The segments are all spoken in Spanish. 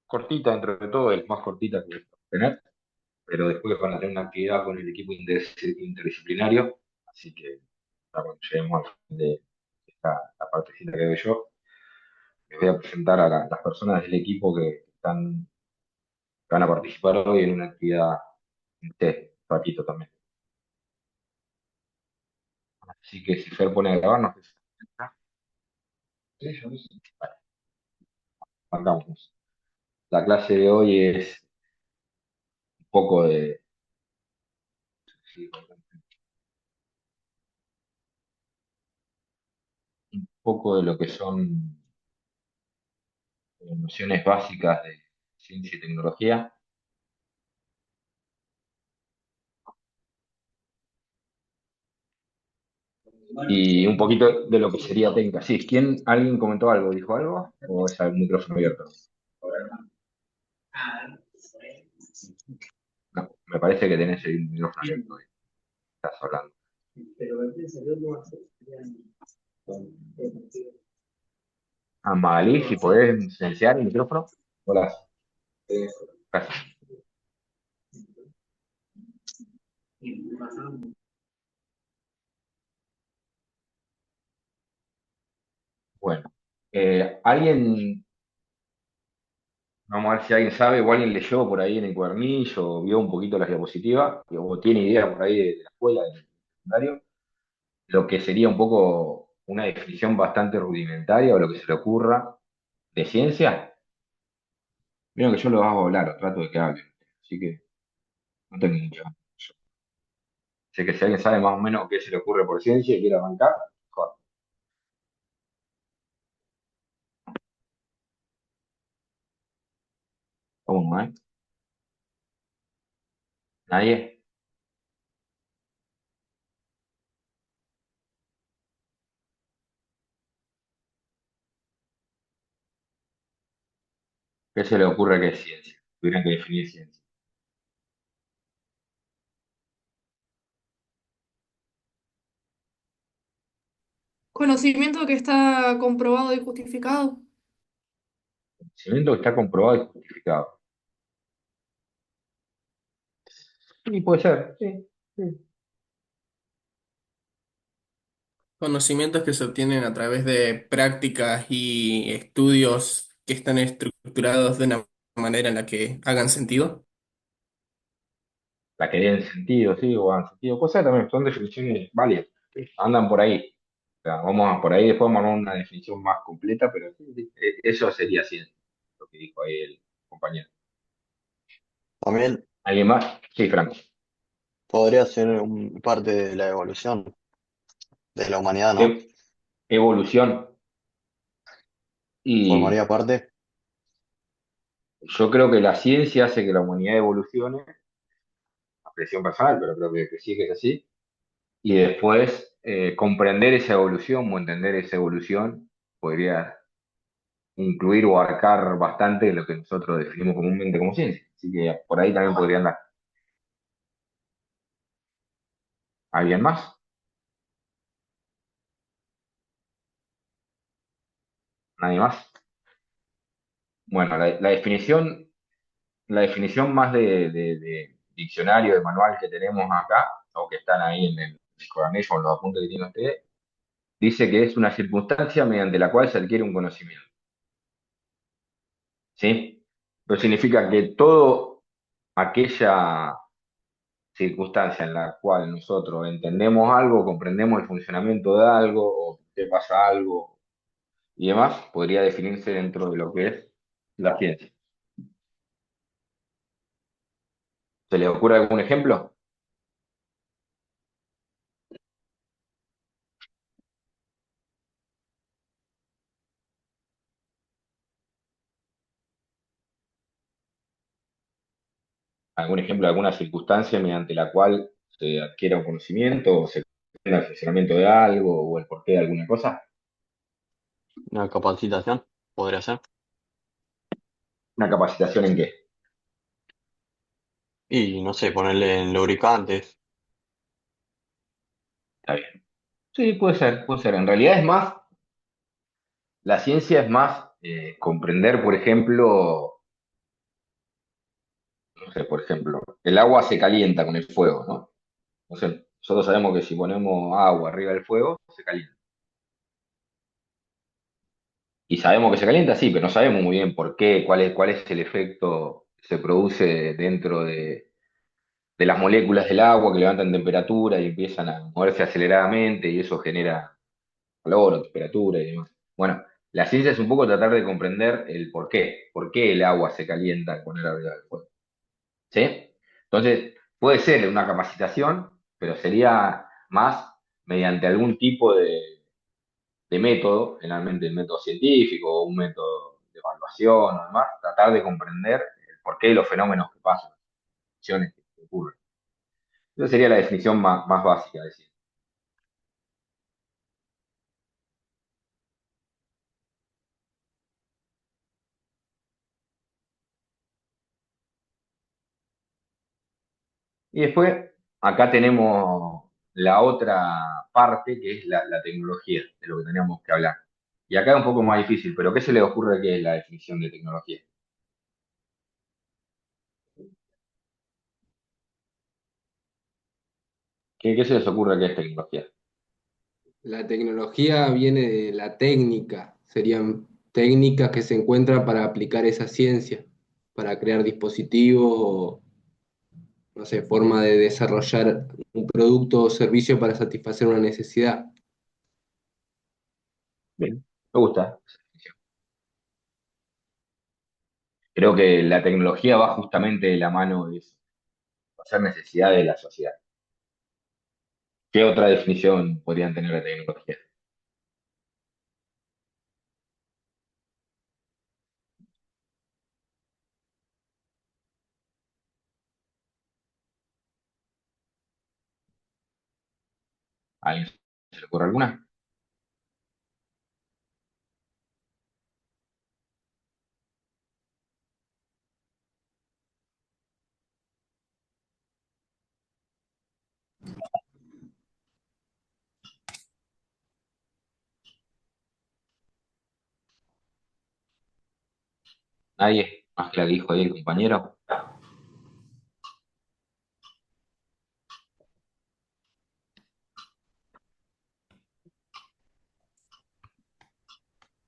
cortita entre todo, es más cortita que tener, pero después van a tener una actividad con el equipo interdisciplinario, así que cuando lleguemos al fin de la partecita que veo yo, les voy a presentar a las personas del equipo que van a participar hoy en una actividad en ratito también. Así que si Fer pone a grabar, no sé si sí, yo no sé. Vale, arrancamos. La clase de hoy es un poco de, sí, un poco de lo que son nociones básicas de ciencia y tecnología y un poquito de lo que sería técnica. Sí, ¿alguien comentó algo? ¿Dijo algo? ¿O es el micrófono abierto? No, me parece que tenés el micrófono abierto. Estás hablando. Ah, Magalí, si podés silenciar el micrófono. Hola. Gracias. Bueno, ¿alguien, vamos a ver si alguien sabe o alguien leyó por ahí en el cuadernillo o vio un poquito las diapositivas o tiene idea por ahí de la escuela, del secundario, lo que sería un poco una definición bastante rudimentaria o lo que se le ocurra de ciencia? Vieron que yo lo hago hablar o trato de que hablen, así que no tengo mucho. Yo sé que si alguien sabe más o menos qué se le ocurre por ciencia y quiere arrancar, mejor. ¿Cómo, eh? ¿Nadie? ¿Qué se le ocurre que es ciencia? Tuvieran que definir ciencia. Conocimiento que está comprobado y justificado. Conocimiento que está comprobado y justificado. Sí, puede ser, sí, sí. Conocimientos que se obtienen a través de prácticas y estudios que están estructurados de una manera en la que hagan sentido. La que den sentido, sí, o dan sentido. Puede ser también, son definiciones válidas. Sí, andan por ahí. O sea, por ahí, después vamos a una definición más completa, pero sí, sí, eso sería ciencia, lo que dijo ahí el compañero. También ¿Alguien más? Sí, Franco. podría ser parte de la evolución de la humanidad, ¿no? E- Evolución. Y Formaría parte. yo creo que la ciencia hace que la humanidad evolucione, apreciación personal, pero creo que sí que es así. Y después comprender esa evolución o entender esa evolución podría incluir o abarcar bastante lo que nosotros definimos comúnmente como ciencia. Así que por ahí también podría andar. ¿Alguien más? ¿Nadie más? Bueno, la definición más de diccionario, de manual que tenemos acá, o que están ahí en el cuadernillo, en los apuntes que tiene usted, dice que es una circunstancia mediante la cual se adquiere un conocimiento. ¿Sí? Pero significa que todo aquella circunstancia en la cual nosotros entendemos algo, comprendemos el funcionamiento de algo, o qué pasa algo y demás, podría definirse dentro de lo que es la ciencia. ¿Se les ocurre algún ejemplo? ¿Algún ejemplo de alguna circunstancia mediante la cual se adquiera un conocimiento o se entienda el funcionamiento de algo o el porqué de alguna cosa? Una capacitación, podría ser. ¿Una capacitación en qué? Y no sé, ponerle en lubricantes. Está bien. Sí, puede ser, puede ser. En realidad es más, la ciencia es más comprender, por ejemplo, no sé, por ejemplo, el agua se calienta con el fuego, ¿no? Entonces, nosotros sabemos que si ponemos agua arriba del fuego, se calienta. Y sabemos que se calienta, sí, pero no sabemos muy bien por qué, cuál es el efecto que se produce dentro de las moléculas del agua que levantan temperatura y empiezan a moverse aceleradamente y eso genera calor o temperatura y demás. Bueno, la ciencia es un poco tratar de comprender el por qué el agua se calienta al poner arriba del fuego. ¿Sí? Entonces, puede ser una capacitación, pero sería más mediante algún tipo de método, generalmente el método científico o un método de evaluación o demás, tratar de comprender el porqué de los fenómenos que pasan, las acciones que ocurren. Esa sería la definición más básica de ciencia. Y después, acá tenemos la otra parte, que es la tecnología, de lo que teníamos que hablar. Y acá es un poco más difícil, pero ¿qué se le ocurre que es la definición de tecnología? ¿Qué se les ocurre que es tecnología? La tecnología viene de la técnica, serían técnicas que se encuentran para aplicar esa ciencia, para crear dispositivos o, no sé, forma de desarrollar un producto o servicio para satisfacer una necesidad. Bien, me gusta esa definición. Creo que la tecnología va justamente de la mano de eso, hacer necesidades de la sociedad. ¿Qué otra definición podrían tener de tecnología? ¿A alguien se le ocurre alguna? ¿Nadie? Más que la que dijo ahí el compañero.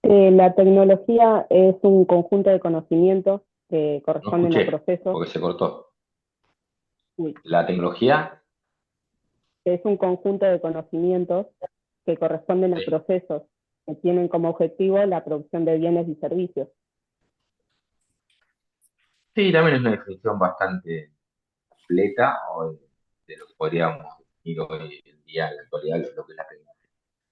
La tecnología es un conjunto de conocimientos que No corresponden a escuché, procesos. porque se cortó. Uy, La tecnología, es un conjunto de conocimientos que corresponden a sí, procesos que tienen como objetivo la producción de bienes y servicios. sí, también es una definición bastante completa o de lo que podríamos definir hoy en día, en la actualidad, lo que es la tecnología.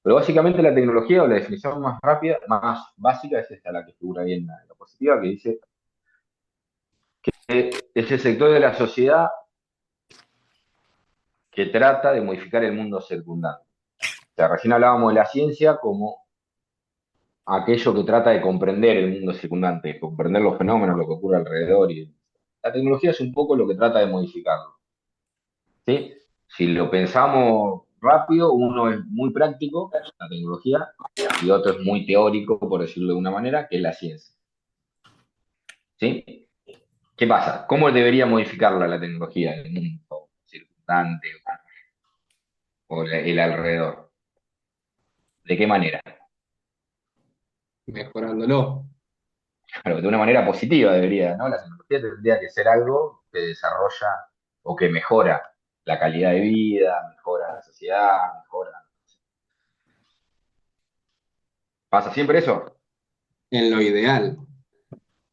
Pero básicamente la tecnología o la definición más rápida, más básica, es esta la que figura ahí en la diapositiva, que dice que es el sector de la sociedad que trata de modificar el mundo circundante. O sea, recién hablábamos de la ciencia como aquello que trata de comprender el mundo circundante, comprender los fenómenos, lo que ocurre alrededor. Y la tecnología es un poco lo que trata de modificarlo. ¿Sí? Si lo pensamos rápido, uno es muy práctico, la tecnología, y otro es muy teórico, por decirlo de una manera, que es la ciencia. ¿Sí? ¿Qué pasa? ¿Cómo debería modificarla la tecnología, el mundo circundante o el alrededor? ¿De qué manera? Mejorándolo. Claro, de una manera positiva debería, ¿no? La tecnología tendría que ser algo que desarrolla o que mejora la calidad de vida, mejora la sociedad, mejora. ¿Pasa siempre eso? En lo ideal,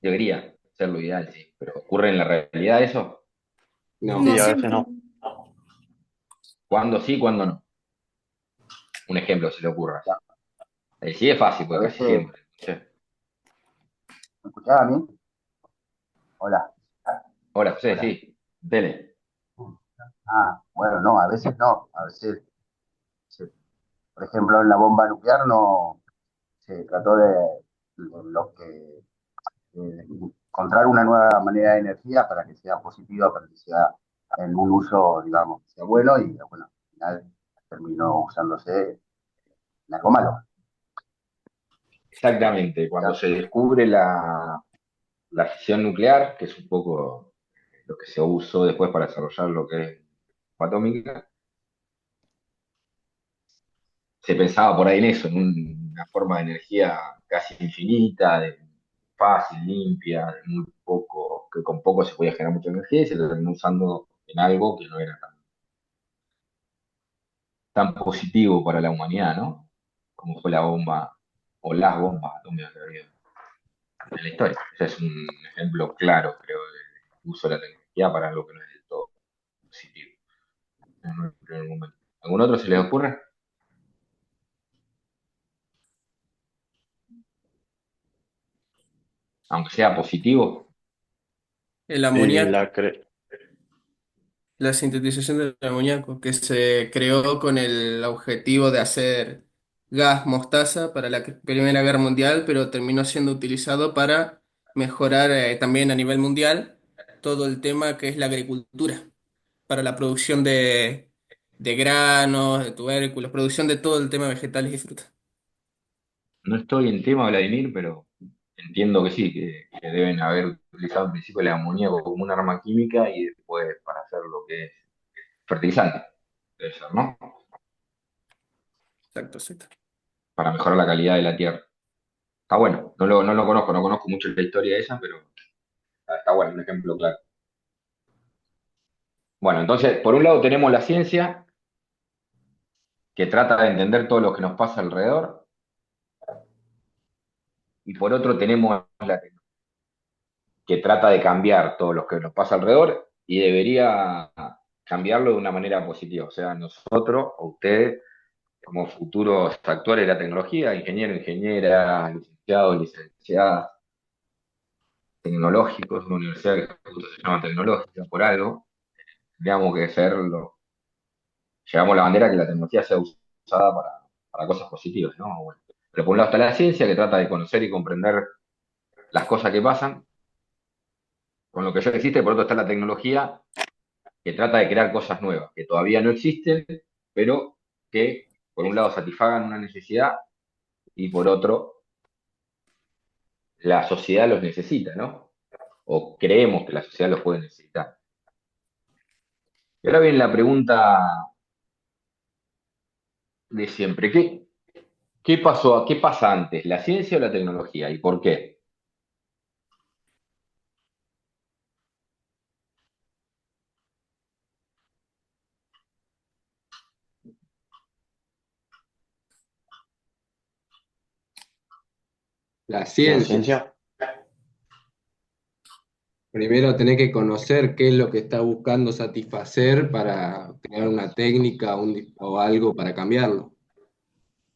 Debería ser lo ideal, sí. Pero ¿ocurre en la realidad eso? no. No Sí, a veces siempre. no. ¿Cuándo sí, cuándo no? Un ejemplo se le ocurra. Sí es fácil, A porque casi veces, siempre. Sí. ¿me escuchás a mí? Hola, Ahora, José, hola. sí. Dele. Bueno, no, a veces no. A veces, por ejemplo, en la bomba nuclear no se trató de encontrar una nueva manera de energía para que sea positiva, para que sea en un uso, digamos, que sea bueno y bueno, al final terminó usándose en algo malo. Exactamente. Cuando se descubre la fisión nuclear, que es un poco lo que se usó después para desarrollar lo que es bomba atómica, se pensaba por ahí en eso, en una forma de energía casi infinita, fácil, limpia, de muy poco, que con poco se podía generar mucha energía y se lo terminó usando en algo que no era tan positivo para la humanidad, ¿no? Como fue la bomba o las bombas atómicas que ha habido en la historia. Ese es un ejemplo claro, creo, de uso de la tecnología para algo que no es del todo positivo en un primer momento. ¿Algún otro se les ocurre? Aunque sea positivo. El Y amoníaco, la cre- la sintetización del amoníaco, que se creó con el objetivo de hacer gas mostaza para la Primera Guerra Mundial, pero terminó siendo utilizado para mejorar también a nivel mundial todo el tema que es la agricultura, para la producción de granos, de tubérculos, producción de todo el tema de vegetales y frutas. No estoy en tema, Vladimir, pero entiendo que sí, que deben haber utilizado al principio el amoníaco como un arma química y después para hacer lo que es fertilizante. Debe ser, ¿no? Exacto, exacto. Para mejorar la calidad de la tierra. Está bueno, no lo conozco, no conozco mucho la historia de esa, pero está bueno, un ejemplo claro. Bueno, entonces, por un lado tenemos la ciencia, que trata de entender todo lo que nos pasa alrededor, y por otro tenemos la tecnología, que trata de cambiar todo lo que nos pasa alrededor y debería cambiarlo de una manera positiva. O sea, nosotros o ustedes, como futuros actores de la tecnología, ingenieros, ingenieras, licenciados, licenciadas, tecnológicos, una universidad que justo se llama tecnológica por algo, tendríamos que serlo, llevamos la bandera que la tecnología sea usada para cosas positivas, ¿no? Bueno, pero por un lado está la ciencia, que trata de conocer y comprender las cosas que pasan, con lo que ya existe, por otro está la tecnología, que trata de crear cosas nuevas, que todavía no existen, pero que por un lado satisfagan una necesidad y por otro la sociedad los necesita, ¿no? O creemos que la sociedad los puede necesitar. Y ahora viene la pregunta de siempre. ¿Qué pasó? ¿Qué pasa antes? ¿La ciencia o la tecnología? ¿Y por qué? La la ciencia. ciencia. Primero tenés que conocer qué es lo que está buscando satisfacer para crear una técnica o algo para cambiarlo.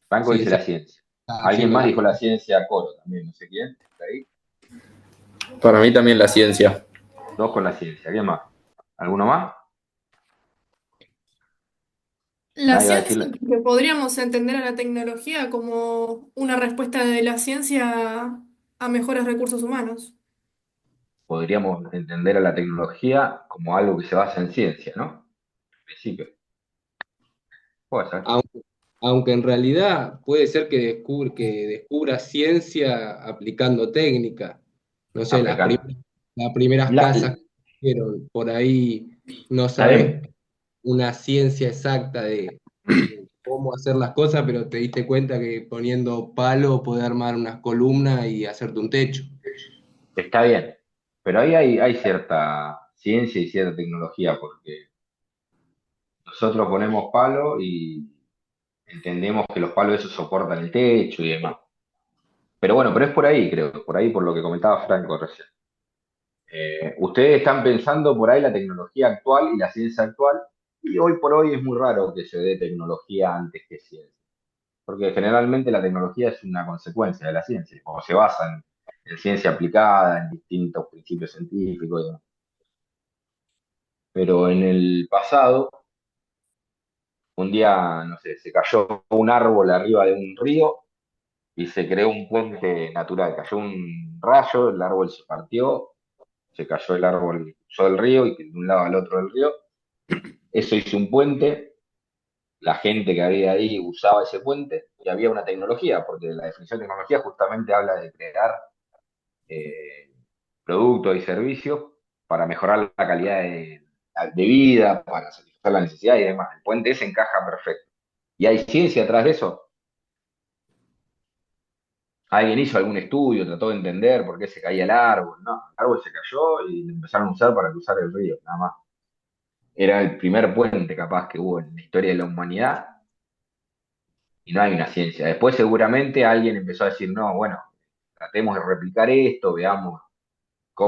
Franco Si dice esa la ciencia. está Alguien haciendo más la... dijo la ciencia a coro también, no sé quién. ¿Está ahí? Para mí también la ciencia. Dos con la ciencia. ¿Quién más? ¿Alguno más? La Nadie va a ciencia, decirle. que podríamos entender a la tecnología como una respuesta de la ciencia a mejores recursos humanos. Podríamos entender a la tecnología como algo que se basa en ciencia, ¿no? En principio. Puede ser. Aunque, aunque en realidad puede ser que descubra ciencia aplicando técnica. No sé, Aplicando. las primeras La, casas que hicieron, por ahí no está sabes bien. una ciencia exacta de cómo hacer las cosas, pero te diste cuenta que poniendo palo podés armar unas columnas y hacerte un techo. Está bien. Pero ahí hay cierta ciencia y cierta tecnología, porque nosotros ponemos palo y entendemos que los palos esos soportan el techo y demás. Pero bueno, pero es por ahí, creo, por ahí por lo que comentaba Franco recién. Ustedes están pensando por ahí la tecnología actual y la ciencia actual, y hoy por hoy es muy raro que se dé tecnología antes que ciencia, porque generalmente la tecnología es una consecuencia de la ciencia, como se basa en ciencia aplicada, en distintos principios científicos y demás. Pero en el pasado, un día, no sé, se cayó un árbol arriba de un río y se creó un puente natural. Cayó un rayo, el árbol se partió, se cayó el árbol, cruzó el río y de un lado al otro del río. Eso hizo un puente, la gente que había ahí usaba ese puente y había una tecnología, porque la definición de tecnología justamente habla de crear eh, productos y servicios para mejorar la calidad de vida, para satisfacer la necesidad y demás. El puente ese encaja perfecto. ¿Y hay ciencia atrás de eso? ¿Alguien hizo algún estudio, trató de entender por qué se caía el árbol? No, el árbol se cayó y lo empezaron a usar para cruzar el río, nada más. Era el primer puente capaz que hubo en la historia de la humanidad y no hay una ciencia. Después seguramente alguien empezó a decir, no, bueno, tratemos de replicar esto, veamos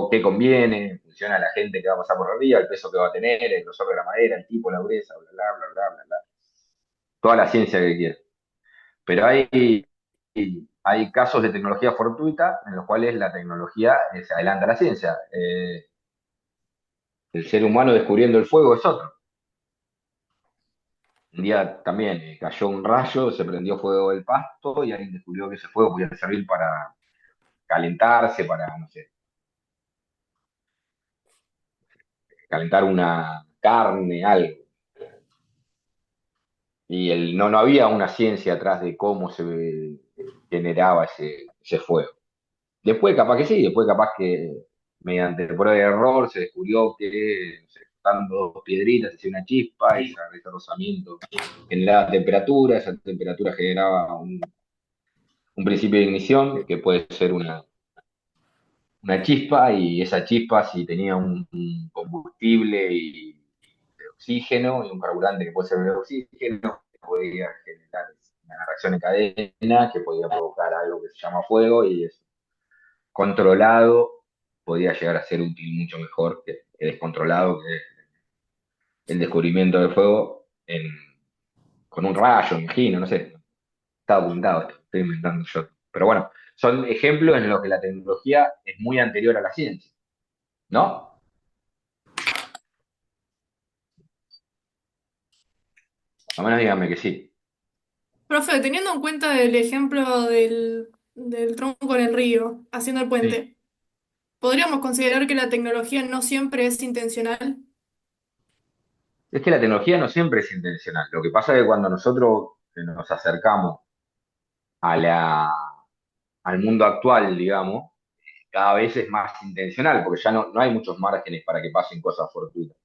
qué conviene, en función a la gente que va a pasar por arriba, el peso que va a tener, el grosor de la madera, el tipo, la dureza, bla, bla, bla, bla, bla, bla. Toda la ciencia que quiera. Pero hay casos de tecnología fortuita en los cuales la tecnología se adelanta a la ciencia. El ser humano descubriendo el fuego es otro. Un día también cayó un rayo, se prendió fuego el pasto y alguien descubrió que ese fuego podía servir para calentarse, para, no sé, calentar una carne, algo. Y no había una ciencia atrás de cómo se generaba ese fuego. Después capaz que sí, después capaz que mediante prueba de error se descubrió que, no sé, dando dos piedritas se hacía una chispa y ese rozamiento generaba temperatura, esa temperatura generaba un principio de ignición que puede ser una chispa y esa chispa si tenía un combustible y de oxígeno y un carburante que puede ser de oxígeno, podía generar una reacción en cadena que podía provocar algo que se llama fuego y es controlado podía llegar a ser útil mucho mejor que descontrolado, que el descubrimiento del fuego con un rayo, me imagino, no sé, está documentado esto, estoy inventando yo. Pero bueno, son ejemplos en los que la tecnología es muy anterior a la ciencia, ¿no? A menos díganme que sí. Profe, teniendo en cuenta el ejemplo del tronco en el río, haciendo el Sí. puente, ¿podríamos considerar que la tecnología no siempre es intencional? Es que la tecnología no siempre es intencional. Lo que pasa es que cuando nosotros nos acercamos a al mundo actual, digamos, cada vez es más intencional, porque ya no hay muchos márgenes para que pasen cosas fortuitas.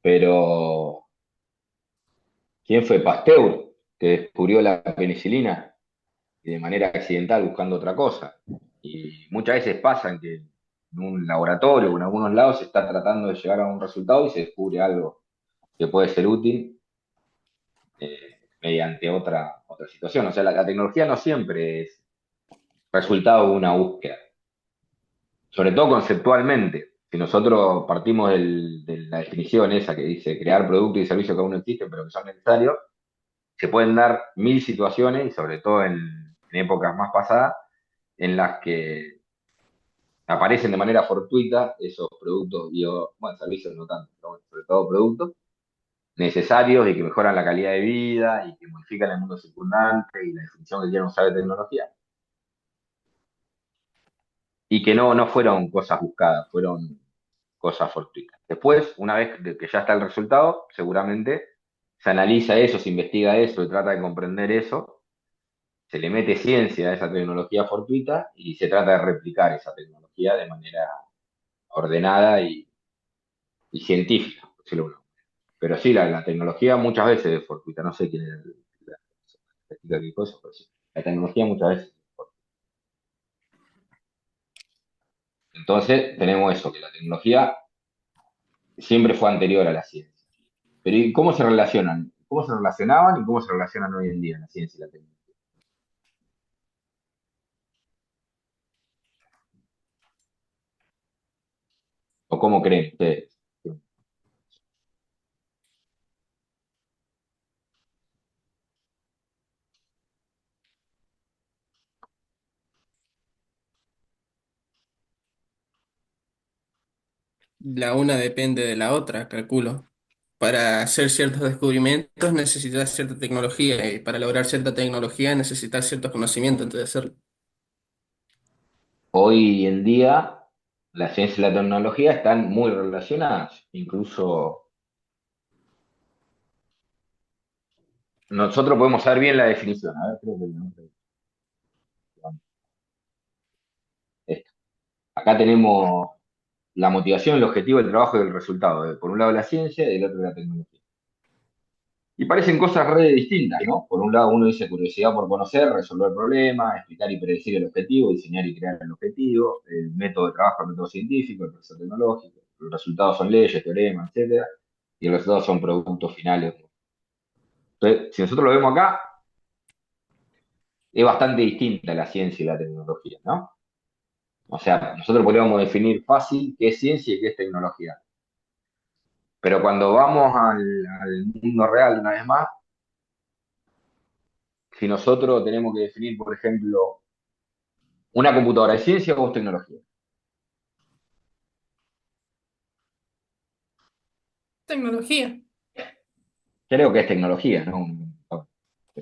Pero, ¿quién fue Pasteur que descubrió la penicilina y de manera accidental buscando otra cosa? Y muchas veces pasa en que en un laboratorio o en algunos lados se está tratando de llegar a un resultado y se descubre algo que puede ser útil mediante otra situación. O sea, la tecnología no siempre es resultado de una búsqueda, sobre todo conceptualmente. Si nosotros partimos de la definición esa que dice crear productos y servicios que aún no existen pero que son necesarios, se pueden dar mil situaciones, y sobre todo en épocas más pasadas, en las que aparecen de manera fortuita esos productos, bueno, servicios no tanto, pero bueno, sobre todo productos necesarios y que mejoran la calidad de vida y que modifican el mundo circundante y la definición que quieran usar de tecnología. Y que no fueron cosas buscadas, fueron cosas fortuitas. Después, una vez que ya está el resultado, seguramente se analiza eso, se investiga eso y trata de comprender eso, se le mete ciencia a esa tecnología fortuita y se trata de replicar esa tecnología de manera ordenada y científica, por decirlo de alguna manera. Pero sí, la tecnología muchas veces es fortuita, no sé quién es qué cosa, pero sí, la tecnología muchas veces es fortuita. Entonces, tenemos eso, que la tecnología siempre fue anterior a la ciencia. Pero ¿y cómo se relacionan? ¿Cómo se relacionaban y cómo se relacionan hoy en día la ciencia y la tecnología? ¿O cómo creen ustedes? La una depende de la otra, calculo. Para hacer ciertos descubrimientos necesitas cierta tecnología y para lograr cierta tecnología necesitas ciertos conocimientos antes de hacerlo. Hoy en día la ciencia y la tecnología están muy relacionadas. Incluso nosotros podemos saber bien la definición. A ver, creo que el nombre es esto. Acá tenemos la motivación, el objetivo, el trabajo y el resultado. Por un lado la ciencia y del otro la tecnología. Y parecen cosas re distintas, ¿no? Por un lado uno dice curiosidad por conocer, resolver problemas, explicar y predecir el objetivo, diseñar y crear el objetivo, el método de trabajo, el método científico, el proceso tecnológico, los resultados son leyes, teoremas, etcétera, y los resultados son productos finales. Entonces, si nosotros lo vemos acá, es bastante distinta la ciencia y la tecnología, ¿no? O sea, nosotros podríamos definir fácil qué es ciencia y qué es tecnología. Pero cuando vamos al mundo real, una vez más, si nosotros tenemos que definir, por ejemplo, una computadora, ¿es ciencia o es tecnología? Tecnología. Creo que es tecnología, ¿no?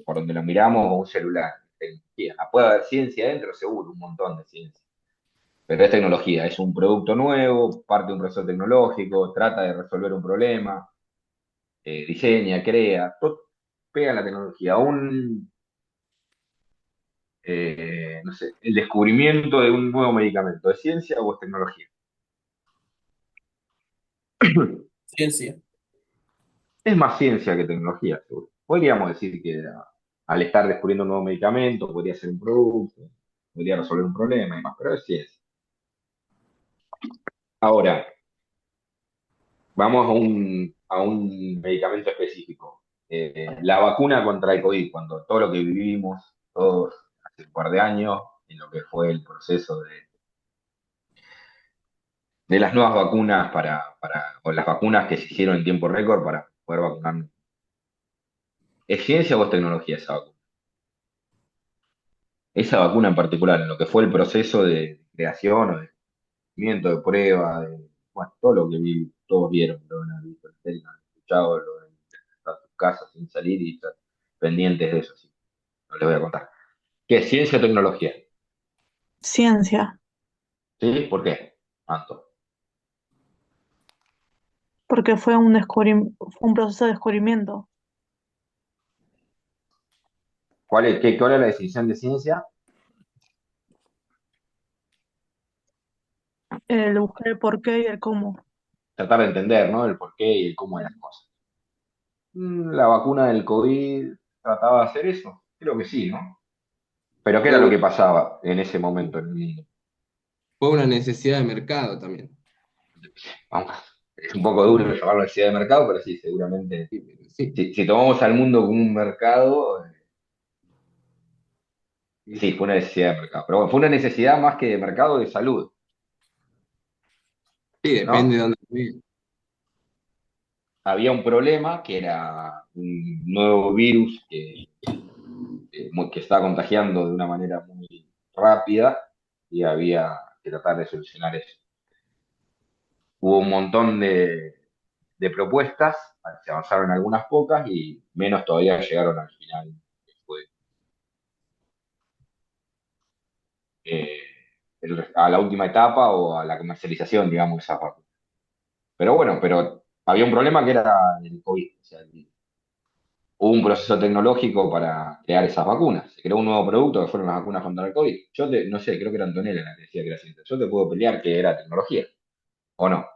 Por donde lo miramos, o un celular. Tecnología. Puede haber ciencia dentro, seguro, un montón de ciencia. Pero es tecnología, es un producto nuevo, parte de un proceso tecnológico, trata de resolver un problema, diseña, crea, todo pega en la tecnología. No sé, el descubrimiento de un nuevo medicamento, ¿es ciencia o es tecnología? Ciencia. Es más ciencia que tecnología, seguro. Podríamos decir que al estar descubriendo un nuevo medicamento, podría ser un producto, podría resolver un problema y demás, pero es ciencia. Ahora, vamos a un medicamento específico. La vacuna contra el COVID, cuando todo lo que vivimos todos hace un par de años, en lo que fue el proceso de las nuevas vacunas o las vacunas que se hicieron en tiempo récord para poder vacunar. ¿Es ciencia o es tecnología esa vacuna? Esa vacuna en particular, en lo que fue el proceso de creación o de descubrimiento, de prueba, bueno, todo lo que todos vieron, lo han visto en la tele, lo han escuchado, lo han estado en sus casas sin salir y estar pendientes de eso, sí. No les voy a contar. ¿Qué es ciencia o tecnología? Ciencia, ¿Sí? ¿Por qué? Anto. porque fue un proceso de descubrimiento. ¿Cuál es la definición de ciencia? El buscar el porqué y el cómo. Tratar de entender, ¿no? El por qué y el cómo de las cosas. La vacuna del COVID trataba de hacer eso. Creo que sí, ¿no? Pero ¿qué era Fue lo una, que pasaba en ese momento en el mundo? fue una necesidad de mercado también. Vamos, es un poco duro llamarlo necesidad de mercado, pero sí, seguramente. Sí, pero sí. Si tomamos al mundo como un mercado, Sí, sí, fue una necesidad de mercado. Pero bueno, fue una necesidad más que de mercado de salud, sí, depende de ¿no? dónde estés. Había un problema que era un nuevo virus que estaba contagiando de una manera muy rápida y había que tratar de solucionar eso. Hubo un montón de propuestas, se avanzaron algunas pocas y menos todavía llegaron al final, que fue eh, a la última etapa o a la comercialización, digamos, de esas vacunas. Pero bueno, pero había un problema que era el COVID. O sea, hubo un proceso tecnológico para crear esas vacunas. Se creó un nuevo producto que fueron las vacunas contra el COVID. No sé, creo que era Antonella la que decía que era ciencia. Yo te puedo pelear que era tecnología, ¿o no?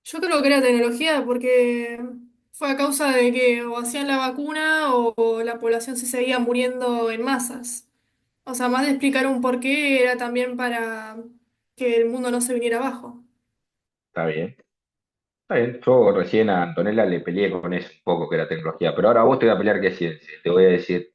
Yo creo que era tecnología porque fue a causa de que o hacían la vacuna o la población se seguía muriendo en masas. O sea, más de explicar un porqué era también para que el mundo no se viniera abajo. Está bien. Está bien. Yo recién a Antonella le peleé con eso un poco, que era tecnología. Pero ahora a vos te voy a pelear que es ciencia. Te voy a decir,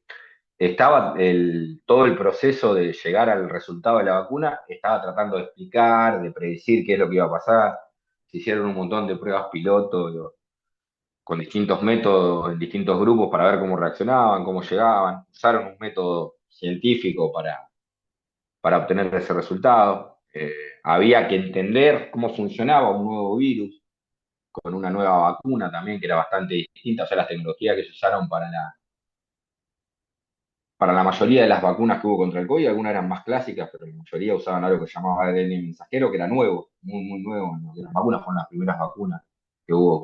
todo el proceso de llegar al resultado de la vacuna, estaba tratando de explicar, de predecir qué es lo que iba a pasar. Se hicieron un montón de pruebas piloto con distintos métodos en distintos grupos para ver cómo reaccionaban, cómo llegaban. Usaron un método científico para obtener ese resultado. Había que entender cómo funcionaba un nuevo virus con una nueva vacuna también, que era bastante distinta. O sea, las tecnologías que se usaron para la mayoría de las vacunas que hubo contra el COVID, algunas eran más clásicas, pero la mayoría usaban algo que se llamaba ARN mensajero, que era nuevo, muy, muy nuevo. ¿No? Las vacunas fueron las primeras vacunas que hubo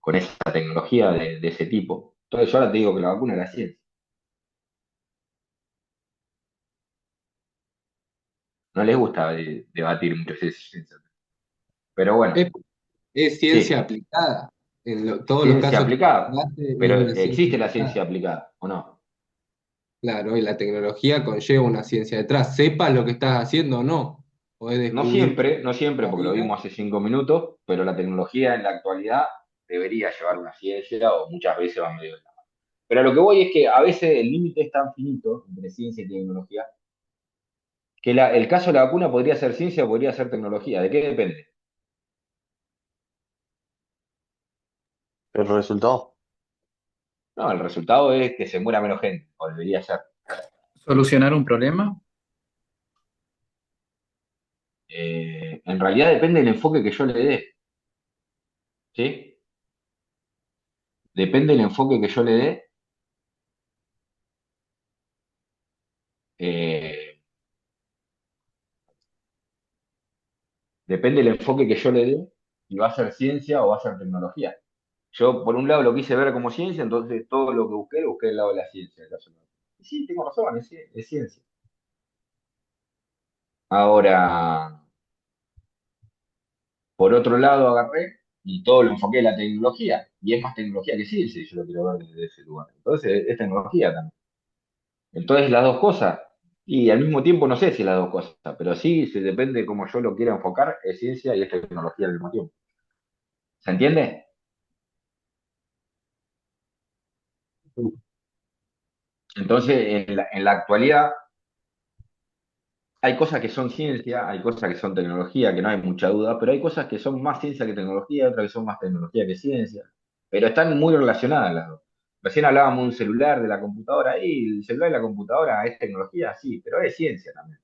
con esa tecnología de ese tipo. Entonces yo ahora te digo que la vacuna era ciencia. No les gusta debatir mucho esa ciencia. Pero bueno, Es, es ciencia sí, aplicada. Todos los ciencia casos que aplicada, hace es pero una ciencia existe la ciencia aplicada. aplicada, ¿o no? Claro, y la tecnología conlleva una ciencia detrás. Sepas lo que estás haciendo o no. Podés No descubrir siempre, no siempre, porque lo todavía. vimos hace 5 minutos, pero la tecnología en la actualidad debería llevar una ciencia o muchas veces va medio de la mano. Pero a lo que voy es que a veces el límite es tan finito entre ciencia y tecnología que el caso de la vacuna podría ser ciencia o podría ser tecnología. ¿De qué depende? El resultado. No, el resultado es que se muera menos gente, o debería ser. ¿Solucionar un problema? En realidad depende del enfoque que yo le dé, ¿sí? Depende del enfoque que yo le dé. eh, Depende del enfoque que yo le dé, si va a ser ciencia o va a ser tecnología. Yo, por un lado, lo quise ver como ciencia, entonces todo lo que busqué, lo busqué del lado de la ciencia. Y sí, tengo razón, es ciencia. Ahora, por otro lado, agarré y todo lo enfoqué en la tecnología. Y es más tecnología que ciencia, y yo lo quiero ver desde ese lugar. Entonces, es tecnología también. Entonces, las dos cosas. Y al mismo tiempo, no sé si las dos cosas, pero sí, se depende de cómo yo lo quiera enfocar, es ciencia y es tecnología al mismo tiempo. ¿Se entiende? Entonces, en la actualidad, hay cosas que son ciencia, hay cosas que son tecnología, que no hay mucha duda, pero hay cosas que son más ciencia que tecnología, otras que son más tecnología que ciencia, pero están muy relacionadas las dos. Recién hablábamos de un celular, de la computadora, y el celular y la computadora es tecnología, sí, pero es ciencia también.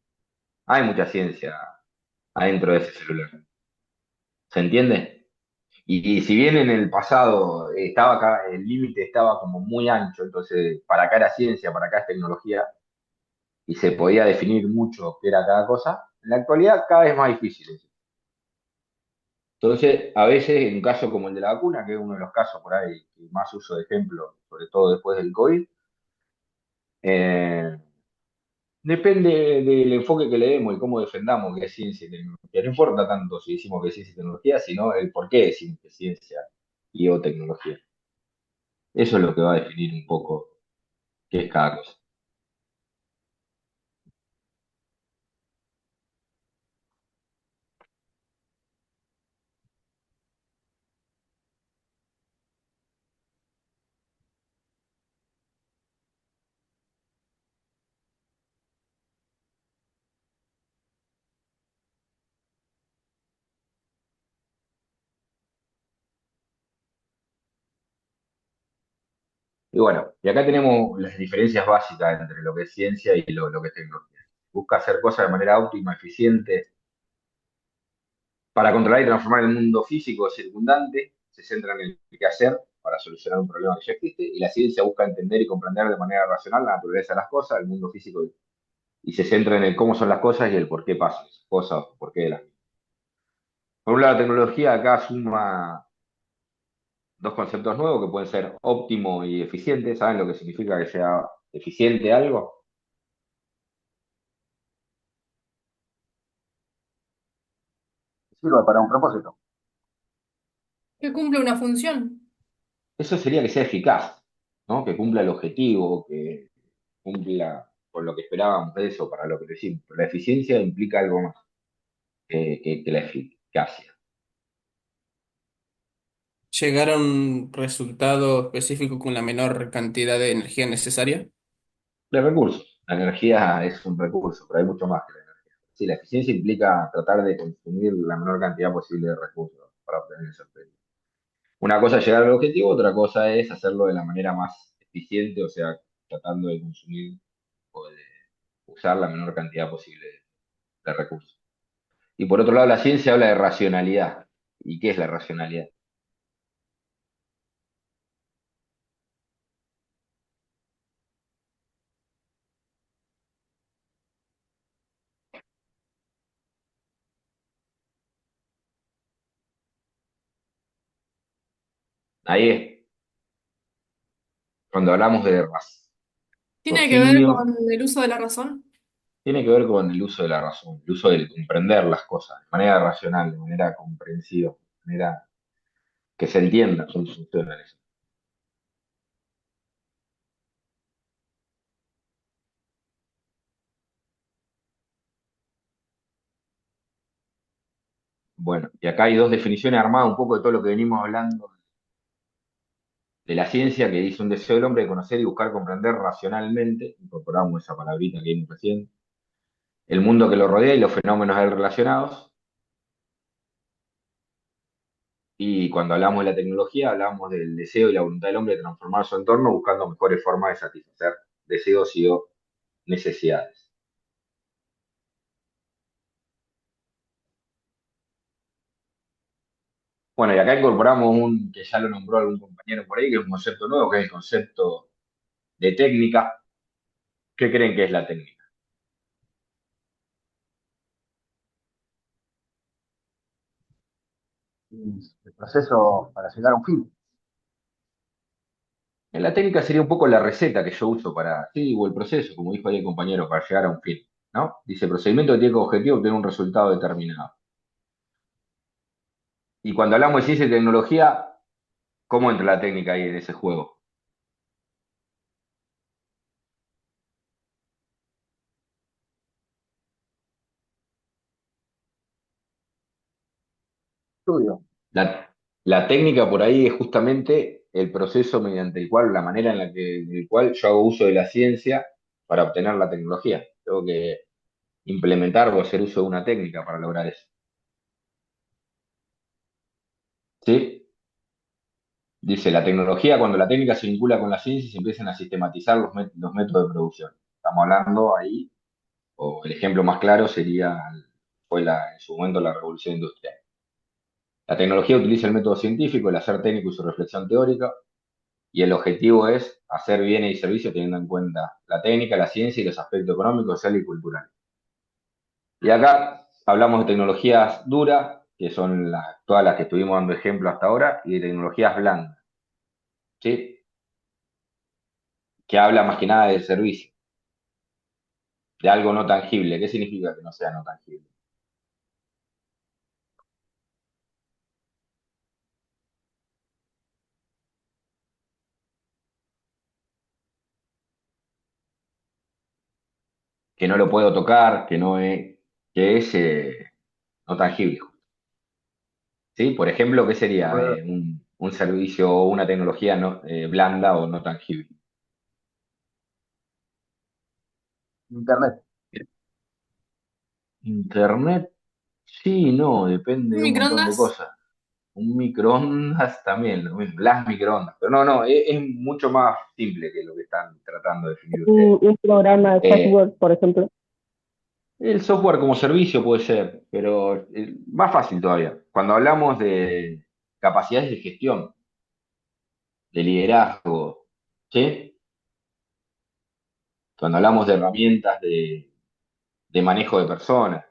Hay mucha ciencia adentro de ese celular. ¿Se entiende? Y si bien en el pasado estaba acá, el límite estaba como muy ancho, entonces para acá era ciencia, para acá es tecnología, y se podía definir mucho qué era cada cosa, en la actualidad cada vez más difícil. Entonces, a veces, en un caso como el de la vacuna, que es uno de los casos por ahí que más uso de ejemplo, sobre todo después del COVID, eh, depende del enfoque que le demos y cómo defendamos que es ciencia y tecnología. No importa tanto si decimos que es ciencia y tecnología, sino el por qué decimos que es ciencia y o tecnología. Eso es lo que va a definir un poco qué es cada cosa. Y bueno, y acá tenemos las diferencias básicas entre lo que es ciencia y lo que es tecnología. Busca hacer cosas de manera óptima, eficiente, para controlar y transformar el mundo físico circundante, se centra en el qué hacer para solucionar un problema que ya existe, y la ciencia busca entender y comprender de manera racional la naturaleza de las cosas, el mundo físico, y se centra en el cómo son las cosas y el por qué pasan esas cosas, por qué de las mismas. Por un lado, la tecnología acá suma dos conceptos nuevos que pueden ser óptimo y eficiente. ¿Saben lo que significa que sea eficiente algo? Sirva para un propósito. Que cumple una función. Eso sería que sea eficaz, ¿no? Que cumpla el objetivo, que cumpla con lo que esperábamos de eso, para lo que decimos. Pero la eficiencia implica algo más que la eficacia. Llegar a un resultado específico con la menor cantidad de energía necesaria. De recursos. La energía es un recurso, pero hay mucho más que la energía. Sí, la eficiencia implica tratar de consumir la menor cantidad posible de recursos para obtener ese objetivo. Una cosa es llegar al objetivo, otra cosa es hacerlo de la manera más eficiente, o sea, tratando de consumir o de usar la menor cantidad posible de recursos. Y por otro lado, la ciencia habla de racionalidad. ¿Y qué es la racionalidad? Mm. Ahí es cuando hablamos de ¿Tiene que ver raciocinio. con el uso de la razón? Tiene que ver con el uso de la razón, el uso de comprender las cosas de manera racional, de manera comprensiva, de manera que se entienda cómo funciona eso. Bueno, y acá hay dos definiciones armadas un poco de todo lo que venimos hablando de la ciencia, que dice un deseo del hombre de conocer y buscar comprender racionalmente, incorporamos esa palabrita que vimos recién, el mundo que lo rodea y los fenómenos a él relacionados. Y cuando hablamos de la tecnología, hablamos del deseo y la voluntad del hombre de transformar su entorno buscando mejores formas de satisfacer deseos y o necesidades. Bueno, y acá incorporamos un que ya lo nombró algún compañero por ahí, que es un concepto nuevo, que es el concepto de técnica. ¿Qué creen que es la técnica? El proceso para llegar a un fin. La técnica sería un poco la receta que yo uso para, sí, o el proceso, como dijo ahí el compañero, para llegar a un fin, ¿no? Dice, procedimiento que tiene como objetivo obtener un resultado determinado. Y cuando hablamos de ciencia y tecnología, ¿cómo entra la técnica ahí en ese juego? Estudio. La técnica por ahí es justamente el proceso mediante el cual, la manera en el cual yo hago uso de la ciencia para obtener la tecnología. Tengo que implementar o hacer uso de una técnica para lograr eso. ¿Sí? Dice, la tecnología, cuando la técnica se vincula con la ciencia, se empiezan a sistematizar los métodos de producción. Estamos hablando ahí, o el ejemplo más claro sería, en su momento la revolución industrial. La tecnología utiliza el método científico, el hacer técnico y su reflexión teórica, y el objetivo es hacer bienes y servicios teniendo en cuenta la técnica, la ciencia y los aspectos económicos, sociales y culturales. Y acá hablamos de tecnologías duras, que son todas las que estuvimos dando ejemplo hasta ahora, y de tecnologías blandas, ¿sí? Que habla más que nada de servicio, de algo no tangible. ¿Qué significa que no sea no tangible? Que no lo puedo tocar, que es no tangible. ¿Sí? Por ejemplo, ¿qué sería un servicio o una tecnología blanda o no tangible? Internet. Internet, sí, no, depende ¿Un de un montón de microondas? cosas. Un microondas también, lo mismo, las microondas. Pero no, no, es mucho más simple que lo que están tratando de definir ustedes. Un programa de Eh, software, por ejemplo. el software como servicio puede ser, pero más fácil todavía. Cuando hablamos de capacidades de gestión, de liderazgo, ¿sí? Cuando hablamos de herramientas de manejo de personas,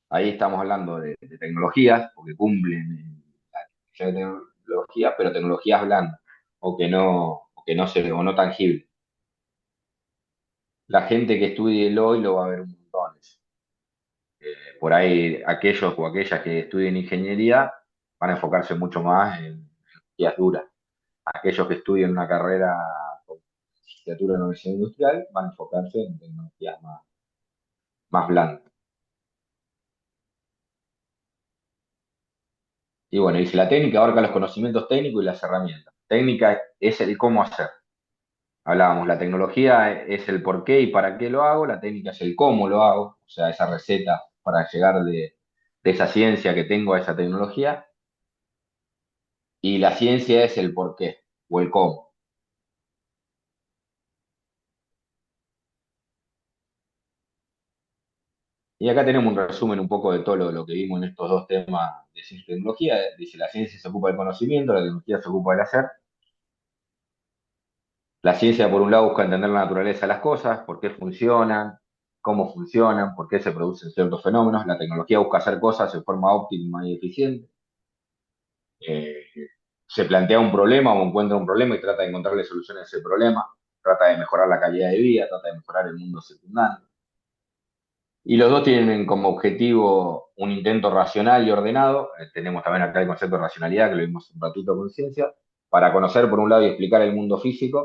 ahí estamos hablando de tecnologías, porque cumplen la definición de tecnología, pero tecnologías blandas, o no tangibles. La gente que estudie el hoy lo va a ver un montón. Por ahí aquellos o aquellas que estudien ingeniería van a enfocarse mucho más en tecnologías duras. Aquellos que estudien una carrera con licenciatura en universidad industrial van a enfocarse en tecnologías más blandas. Y bueno, dice, la técnica abarca los conocimientos técnicos y las herramientas. Técnica es el cómo hacer. Hablábamos, la tecnología es el por qué y para qué lo hago, la técnica es el cómo lo hago, o sea, esa receta para llegar de esa ciencia que tengo a esa tecnología, y la ciencia es el por qué o el cómo. Y acá tenemos un resumen un poco de todo lo que vimos en estos dos temas de ciencia y tecnología. Dice, la ciencia se ocupa del conocimiento, la tecnología se ocupa del hacer. La ciencia, por un lado, busca entender la naturaleza de las cosas, por qué funcionan, cómo funcionan, por qué se producen ciertos fenómenos. La tecnología busca hacer cosas de forma óptima y eficiente. Eh, Se plantea un problema o encuentra un problema y trata de encontrarle soluciones a ese problema. Trata de mejorar la calidad de vida, trata de mejorar el mundo circundante. Y los dos tienen como objetivo un intento racional y ordenado. Tenemos también acá el concepto de racionalidad, que lo vimos un ratito con ciencia, para conocer por un lado y explicar el mundo físico,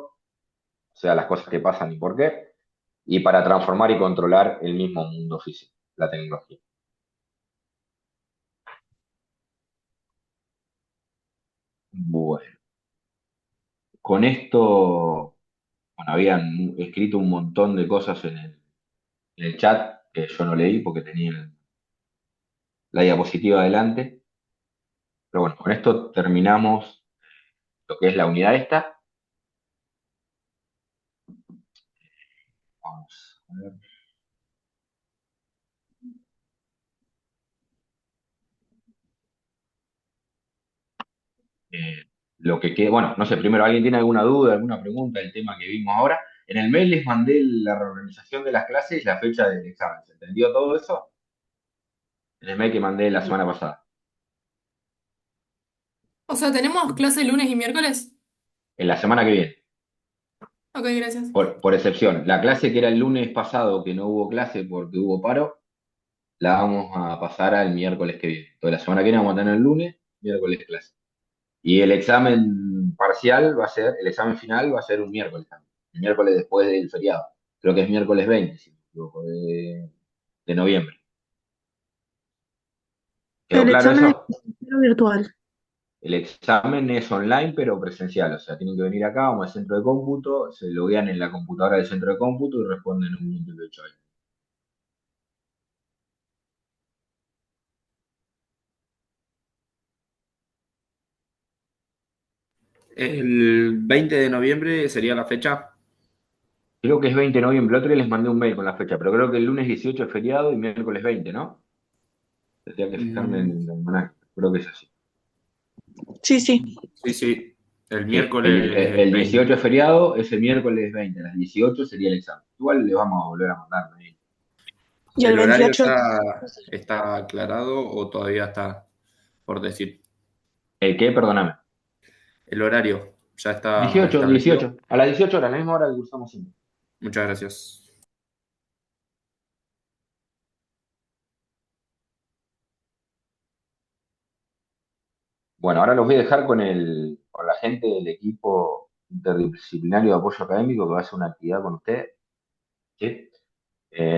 o sea, las cosas que pasan y por qué, y para transformar y controlar el mismo mundo físico, la tecnología. Bueno, con esto, bueno, habían escrito un montón de cosas en el chat que yo no leí porque tenía la diapositiva adelante. Pero bueno, con esto terminamos lo que es la unidad esta. Vamos a ver. eh, lo que quede. Bueno, no sé, primero, ¿alguien tiene alguna duda, alguna pregunta del tema que vimos ahora? En el mail les mandé la reorganización de las clases y la fecha del examen. ¿Se entendió todo eso? En el mail que mandé la semana pasada. O sea, ¿tenemos clase lunes y miércoles? En la semana que viene, Ok, gracias. por excepción. La clase que era el lunes pasado, que no hubo clase porque hubo paro, la vamos a pasar al miércoles que viene. Entonces, la semana que viene vamos a tener el lunes, miércoles clase. Y el examen parcial va a ser, el examen final va a ser un miércoles también. El miércoles después del feriado. Creo que es miércoles 20, si no me equivoco, de noviembre. ¿Quedó El claro examen es eso? virtual. El examen es online, pero presencial. O sea, tienen que venir acá, vamos al centro de cómputo, se loguean en la computadora del centro de cómputo y responden un multiple choice. El 20 de noviembre sería la fecha. Creo que es 20 de noviembre. El otro día les mandé un mail con la fecha, pero creo que el lunes 18 es feriado y miércoles 20, ¿no? Tendría que fijarme en Mm, el almanaque. Creo que es así. Sí, sí. sí, sí. El Sí, miércoles el 18 es 20. feriado, ese miércoles 20, a las 18 sería el examen. Igual le vamos a volver a mandar mail. Y el ¿El horario 28, está aclarado o todavía está por decir? ¿El qué? Perdóname. El horario ya está 18, establecido. 18. A las 18 horas, la misma hora que cursamos siempre. Muchas gracias. Bueno, ahora los voy a dejar con la gente del equipo interdisciplinario de apoyo académico que va a hacer una actividad con ustedes. ¿Sí?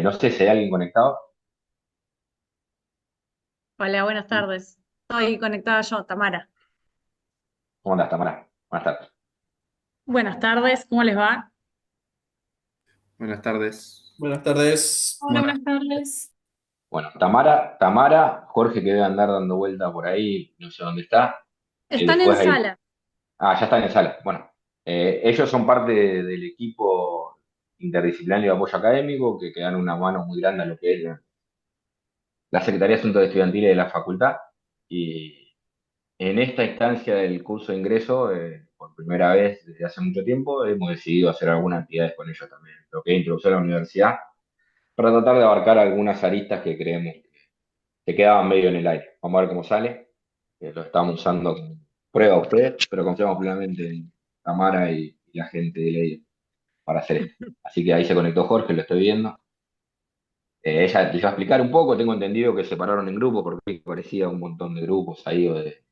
No sé si hay alguien conectado. Hola, buenas tardes. Estoy conectada yo, Tamara. ¿Cómo andas, Tamara? Buenas tardes. Buenas tardes, ¿cómo les va? Buenas tardes. Buenas tardes. Hola, buenas tardes. Bueno, Tamara, Jorge que debe andar dando vuelta por ahí, no sé dónde está. Están en Después hay. sala. Ah, ya están en sala. Bueno, ellos son parte del equipo interdisciplinario de apoyo académico que dan una mano muy grande a lo que es la Secretaría de Asuntos Estudiantiles de la facultad. Y en esta instancia del curso de ingreso, por primera vez desde hace mucho tiempo, hemos decidido hacer algunas actividades con ellos también, lo que es introducción a la universidad, para tratar de abarcar algunas aristas que creemos que quedaban medio en el aire. Vamos a ver cómo sale. Lo estamos usando como prueba a ustedes, pero confiamos plenamente en Tamara y la gente de ley para hacer esto. Así que ahí se conectó Jorge, lo estoy viendo. Ella les va a explicar un poco, tengo entendido que se separaron en grupo porque parecía un montón de grupos ahí o de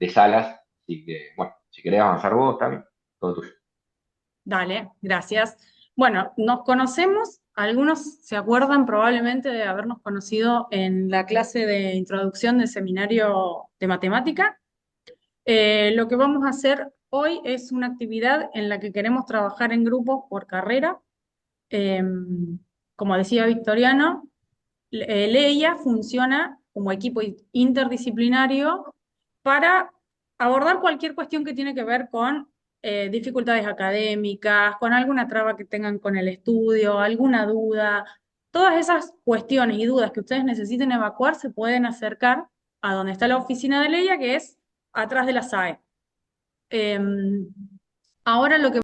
salas. Así que, bueno, si querés avanzar vos también, todo tuyo. Dale, gracias. Bueno, nos conocemos, algunos se acuerdan probablemente de habernos conocido en la clase de introducción del seminario de matemática. Lo que vamos a hacer hoy es una actividad en la que queremos trabajar en grupos por carrera. Eh, Como decía Victoriano, Leia funciona como equipo interdisciplinario para abordar cualquier cuestión que tiene que ver con dificultades académicas, con alguna traba que tengan con el estudio, alguna duda. Todas esas cuestiones y dudas que ustedes necesiten evacuar se pueden acercar a donde está la oficina de Leia, que es atrás de la SAE. Ahora lo que